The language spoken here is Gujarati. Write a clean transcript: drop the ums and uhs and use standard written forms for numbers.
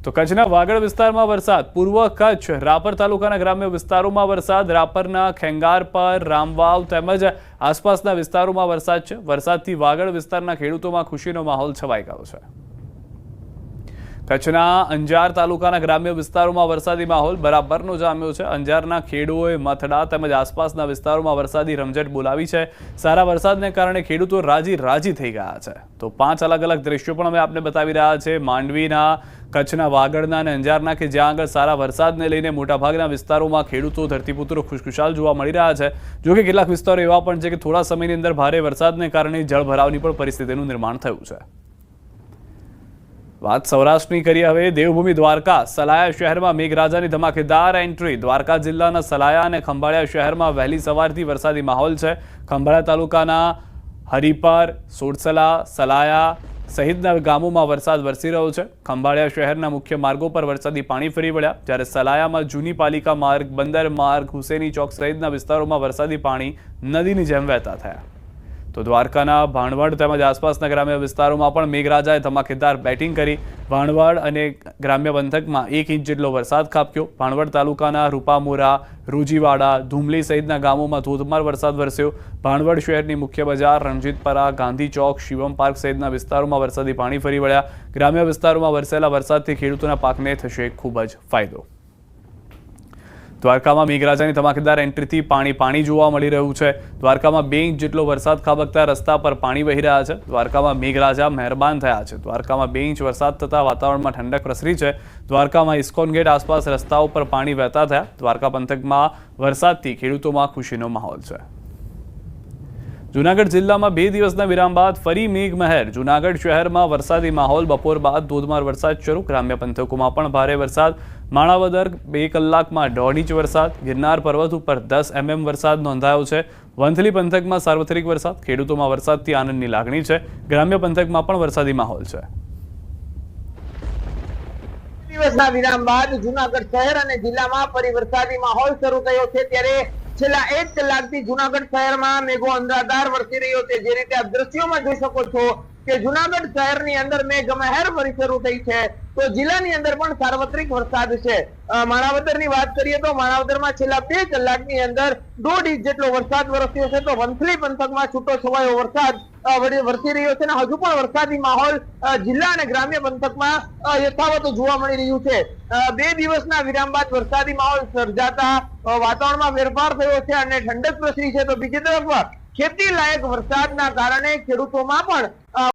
તો કચ્છના વાગડ વિસ્તારમાં વરસાદ. પૂર્વ કચ્છ રાપર તાલુકાના ગ્રામ્ય વિસ્તારોમાં વરસાદ. રાપરના ખેંગારપર, રામવાવ તેમજ આસપાસના વિસ્તારોમાં વરસાદ છે. વરસાદથી વાગડ વિસ્તારના ખેડૂતોમાં ખુશીનો માહોલ છવાઈ ગયો છે. કચ્છના અંજાર તાલુકાના ગ્રામ્ય વિસ્તારોમાં વરસાદી માહોલ બરાબરનો જામ્યો છે. અંજારના ખેડૂતોએ મથડા તેમજ આસપાસના વિસ્તારોમાં વરસાદી રમઝટ બોલાવી છે. સારા વરસાદને કારણે ખેડૂતો રાજી થઈ ગયા છે. તો 5 અલગ અલગ દ્રશ્યો પણ અમે આપને બતાવી રહ્યા છે. માંડવીના, કચ્છના વાગડના અને અંજારના કે જ્યાં આગળ સારા વરસાદને લઈને મોટાભાગના વિસ્તારોમાં ખેડૂતો, ધરતીપુત્રો ખુશખુશાલ જોવા મળી રહ્યા છે. જોકે કેટલાક વિસ્તારો એવા પણ છે કે થોડા સમયની અંદર ભારે વરસાદને કારણે જળભરાવની પણ પરિસ્થિતિનું નિર્માણ થયું છે. વાત સૌરાષ્ટ્રની કરીએ હવે. દેવભૂમિ દ્વારકા સલાયા શહેરમાં મેઘરાજાની ધમાકેદાર એન્ટ્રી. દ્વારકા જિલ્લાના સલાયા અને ખંભાળિયા શહેરમાં વહેલી સવારથી વરસાદી માહોલ છે. ખંભાળિયા તાલુકાના હરિપર, સોરસલા, સલાયા સહિતના ગામોમાં વરસાદ વરસી રહ્યો છે. ખંભાળિયા શહેરના મુખ્ય માર્ગો પર વરસાદી પાણી ફરી વળ્યા, જ્યારે સલાયામાં જૂની પાલિકા માર્ગ, બંદર માર્ગ, હુસેની ચોક સહિતના વિસ્તારોમાં વરસાદી પાણી નદીની જેમ વહેતા થયા. તો દ્વારકાના ભાણવડ તેમજ આસપાસના ગ્રામ્ય વિસ્તારોમાં પણ મેઘરાજાએ ધમાકેદાર બેટિંગ કરી. ભાણવડ અને ગ્રામ્ય પંથકમાં 1 ઇંચ જેટલો વરસાદ ખાબક્યો. ભાણવડ તાલુકાના રૂપામોરા, રૂજીવાડા, ધુમલી સહિતના ગામોમાં ધોધમાર વરસાદ વરસ્યો. ભાણવડ શહેરની મુખ્ય બજાર, રણજીતપરા, ગાંધી ચોક, શિવમ પાર્ક સહિતના વિસ્તારોમાં વરસાદી પાણી ફરી વળ્યા. ગ્રામ્ય વિસ્તારોમાં વરસેલા વરસાદથી ખેડૂતોના પાકને થશે ખૂબ જ ફાયદો. દ્વારકામાં મેઘરાજાની ધમાકેદાર એન્ટ્રીથી પાણી જોવા મળી રહ્યું છે. દ્વારકામાં 2 ઇંચ જેટલો વરસાદ ખાબકતા રસ્તા પર પાણી વહી રહ્યા છે. દ્વારકામાં મેઘરાજા મહેરબાન થયા છે. દ્વારકામાં 2 ઇંચ વરસાદ થતાં વાતાવરણમાં ઠંડક પ્રસરી છે. દ્વારકામાં ઇસ્કોન ગેટ આસપાસ રસ્તાઓ પર પાણી વહેતા થયા. દ્વારકા પંથકમાં વરસાદથી ખેડૂતોમાં ખુશીનો માહોલ છે. જૂનાગઢ જિલ્લામાં 2 દિવસના વિરામ બાદ ફરી મેઘમહેર. જૂનાગઢ શહેરમાં વરસાદી માહોલ. બપોર બાદ ધોધમાર વરસાદ શરૂ. ગ્રામ્ય પંથકોમાં પણ ભારે વરસાદ. માણાવદર 2 કલાકમાં 1.5 ઇંચ વરસાદ. ગિરનાર પર્વત ઉપર 10 mm વરસાદ નોંધાયો છે. વંથલી પંથકમાં સાર્વત્રિક વરસાદ. ખેડૂતોમાં વરસાદથી આનંદની લાગણી છે. ગ્રામ્ય પંથકમાં પણ વરસાદી માહોલ છે. દિવસના વિરામ બાદ જૂનાગઢ શહેર અને જિલ્લામાં ફરી વરસાદી માહોલ શરૂ થયો છે. ત્યારે છેલ્લા 1 કલાકથી જૂનાગઢ શહેરમાં મેઘો અંધાધાર વરસી રહ્યો છે. જે રીતે આપ દ્રશ્યોમાં જોઈ શકો છો કે જૂનાગઢ શહેરની અંદર મેઘમહેર ફરી શરૂ થઈ છે. તો જિલ્લાની અંદર પણ સાર્વત્રિક વરસાદ છે. માણાવદરની વાત કરીએ તો માણાવદરમાં છેલ્લા 2 કલાકની અંદર 1.5 ઇંચ જેટલો વરસાદ વરસ્યો છે. તો વંથલી પંથકમાં છૂટો છવાયો વરસાદ વરસી રહ્યો છે અને હજુ પણ વરસાદી માહોલ જિલ્લા અને ગ્રામ્ય પંથકમાં યથાવત જોવા મળી રહ્યું છે. 2 દિવસના વિરામ બાદ વરસાદી માહોલ સર્જાતા વાતાવરણમાં ફેરફાર થયો છે અને ઠંડક પ્રસરી છે. તો બીજી તરફ ખેતી લાયક વરસાદના કારણે ખેડૂતોમાં પણ